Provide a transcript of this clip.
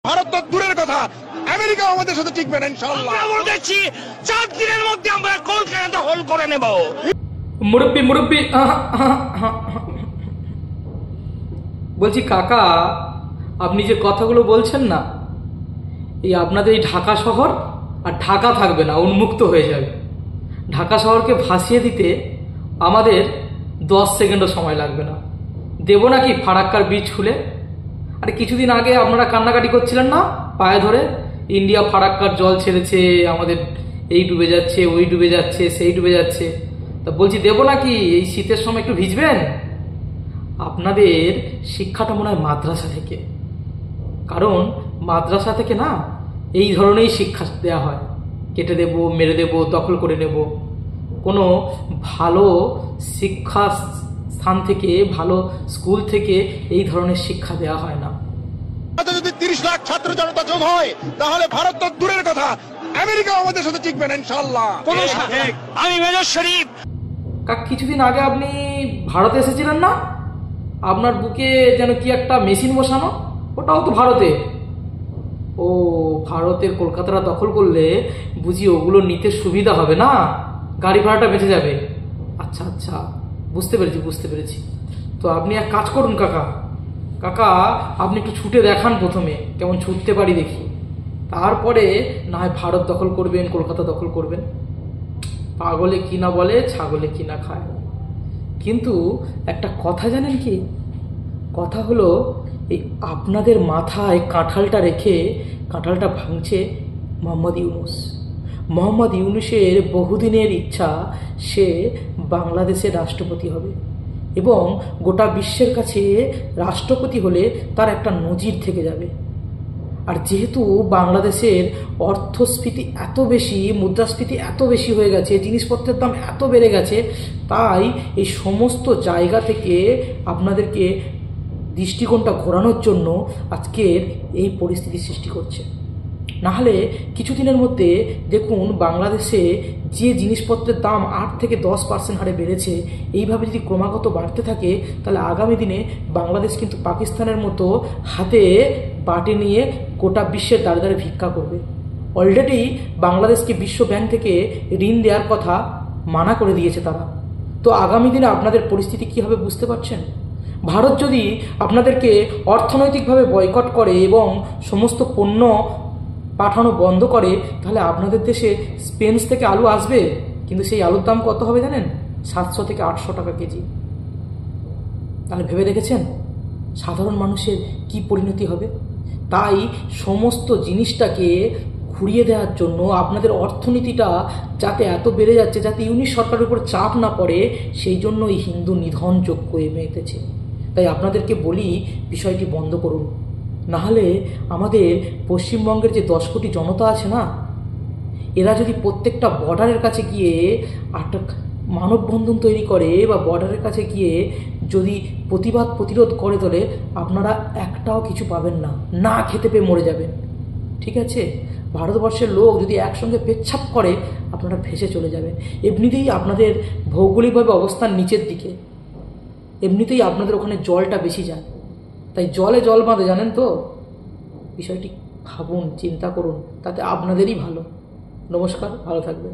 ভারত তো দূরের কথা, আমেরিকা আমাদের সাথে টিকবে না ইনশাআল্লাহ। আমরা বলছি 4 দিনের মধ্যে আমরা কলকাতা হোল করে নেব। মুরব্বি মুরব্বি বলছি কাকা, আপনি যে কথাগুলো বলছেন না, এই আপনাদের এই ঢাকা শহর আর ঢাকা থাকবে না, উন্মুক্ত হয়ে যাবে। ঢাকা শহরকে ভাসিয়ে দিতে আমাদের 10 সেকেন্ডও সময় লাগবে না। দেব নাকি ফারাক্কার বীজ খুলে? আরে কিছুদিন আগে আপনারা কান্নাকাটি করছিলেন না পায়ে ধরে, ইন্ডিয়া ফারাক্কার জল ছেড়েছে, আমাদের এই ডুবে যাচ্ছে, ওই ডুবে যাচ্ছে, সেই ডুবে যাচ্ছে। তা বলছি দেব নাকি? এই শীতের সময় একটু ভিজবেন। আপনাদের শিক্ষাটা মনে হয় মাদ্রাসা থেকে, কারণ মাদ্রাসা থেকে না এই ধরনেরই শিক্ষা দেওয়া হয়, কেটে দেব, মেরে দেব, দখল করে নেব। কোনো ভালো শিক্ষা স্থান থেকে, ভালো স্কুল থেকে এই ধরনের শিক্ষা দেওয়া হয় না। যদি 30 লাখ ছাত্র জনতা যোগ হয়, তাহলে ভারত তো দূরের কথা, আমেরিকা আমাদের সাথে টিকবে না ইনশাআল্লাহ। আমি মেজর শরীফ। কিছুদিন আগে আপনি ভারতে এসেছিলেন না? আপনার বুকে যেন কি একটা মেশিন বসানো, ওটাও তো ভারতে। ও, ভারতের কলকাতাটা দখল করলে বুঝি ওগুলো নিতে সুবিধা হবে না, গাড়ি ভাড়াটা বেঁচে যাবে। আচ্ছা আচ্ছা, বুঝতে পেরেছি বুঝতে পেরেছি। তো আপনি এক কাজ করুন কাকা, কাকা আপনি একটু ছুটে দেখান প্রথমে, কেমন ছুটতে পারি দেখি, তারপরে না হয় ভারত দখল করবেন, কলকাতা দখল করবেন। পাগলে কি না বলে, ছাগলে কি না খায়। কিন্তু একটা কথা জানেন কি? কথা হলো, এই আপনাদের মাথায় কাঁঠালটা রেখে কাঁঠালটা ভাঙছে মোহাম্মদ ইউনুস। মোহাম্মদ ইউনুসের বহুদিনের ইচ্ছা সে বাংলাদেশের রাষ্ট্রপতি হবে, এবং গোটা বিশ্বের কাছে রাষ্ট্রপতি হলে তার একটা নজির থেকে যাবে। আর যেহেতু বাংলাদেশের অর্থস্ফীতি এত বেশি, মুদ্রাস্ফীতি এত বেশি হয়ে গেছে, জিনিসপত্রের দাম এত বেড়ে গেছে, তাই এই সমস্ত জায়গা থেকে আপনাদেরকে দৃষ্টিকোণটা ঘোরানোর জন্য আজকের এই পরিস্থিতি সৃষ্টি করছে। নাহলে কিছুদিনের মধ্যে দেখুন, বাংলাদেশে যে জিনিসপত্রের দাম 8 থেকে 10% হারে বেড়েছে, এইভাবে যদি ক্রমাগত বাড়তে থাকে, তাহলে আগামী দিনে বাংলাদেশ কিন্তু পাকিস্তানের মতো হাতে বাটে নিয়ে গোটা বিশ্বের দ্বারে দ্বারে ভিক্ষা করবে। অলরেডি বাংলাদেশকে বিশ্ব ব্যাংক থেকে ঋণ দেওয়ার কথা মানা করে দিয়েছে তারা। তো আগামী দিনে আপনাদের পরিস্থিতি কী হবে বুঝতে পারছেন? ভারত যদি আপনাদেরকে অর্থনৈতিকভাবে বয়কট করে এবং সমস্ত পণ্য পাঠানো বন্ধ করে, তাহলে আপনাদের দেশে স্পেন থেকে আলু আসবে, কিন্তু সেই আলুর দাম কত হবে জানেন? 700 থেকে 800 টাকা কেজি। তাহলে ভেবে দেখেছেন সাধারণ মানুষের কি পরিণতি হবে? তাই সমস্ত জিনিসটাকে ঘুরিয়ে দেওয়ার জন্য, আপনাদের অর্থনীতিটা যাতে এত বেড়ে যাচ্ছে, যাতে ইউনিট সরকারের উপর চাপ না পড়ে, সেই জন্য এই হিন্দু নিধন যজ্ঞ মেতেছে। তাই আপনাদেরকে বলি, বিষয়টি বন্ধ করুন। নাহলে আমাদের পশ্চিমবঙ্গের যে 10 কোটি জনতা আছে না, এরা যদি প্রত্যেকটা বর্ডারের কাছে গিয়ে মানববন্ধন তৈরি করে বা বর্ডারের কাছে গিয়ে যদি প্রতিরোধ করে তোলে, আপনারা একটাও কিছু পাবেন না, না খেতে পেয়ে মরে যাবেন। ঠিক আছে? ভারতবর্ষের লোক যদি একসঙ্গে পেচ্ছাপ করে, আপনারা ভেসে চলে যাবেন। এমনিতেই আপনাদের ভৌগোলিকভাবে অবস্থান নিচের দিকে, এমনিতেই আপনাদের ওখানে জলটা বেশি যায়, তাই জলে জল বাঁধে, জানেন তো? বিষয়টি ভাবুন, চিন্তা করুন, তাতে আপনাদেরই ভালো। নমস্কার, ভালো থাকবেন।